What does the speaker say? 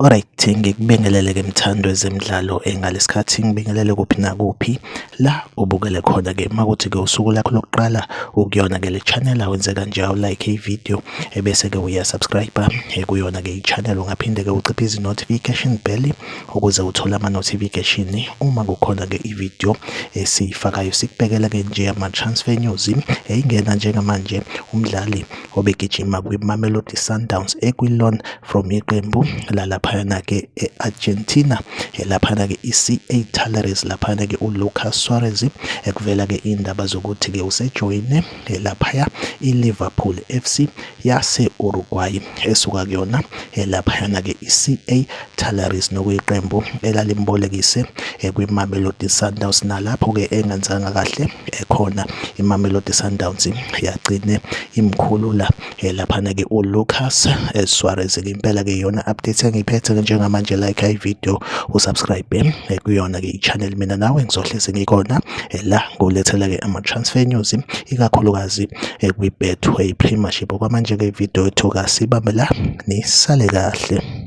Alright, ngikubingelele-ke mthando wezemidlalo ngalesikhathi ngibingelele kuphi nakuphi la ubukele khona-ke makuthi-ke usuku lakho lokuqala ukuyona-ke le channel awenze kanje awulike ivideo ebese-ke uyasubscribe kuyona-ke i-channel ungaphinde-ke uciphe izi-notification bell ukuze uthole ama-notification uma kukhona-ke ivideo esiyifakayo. Sikubhekela-ke nje ama-transfer news eyingena njengamanje umdlali obegijima kwi-Mamelodi Sundowns ekwi-loan from iqembu laphayana-ke e-Argentina laphana-ke i-CA Talleres laphana-ke uLucas Suarez ekuvela-ke indaba zokuthi-ke usejoyine laphaya i-Liverpool FC yase-Uruguay esuka kuyona laphayana-ke i-CA Talleres nokuyiqembu elalimbolekise kwi-Mamelodi Sundowns. Nalapho-ke engenzanga kahle khona i-Mamelodi Sundowns yagcine imkhulula laphana-ke uLucas Suarez. Impela-ke iyona update engiyiphethe njengamanje. Like ivideo usubscribe kuyona-ke i-channel, mina nawe ngizohlezi ngikhona la ngolethela-ke ama-transfer news ikakhulukazi kwi-Betway Premiership. Okwamanje-ke ivideo ethu kasibambe la, nisale kahle.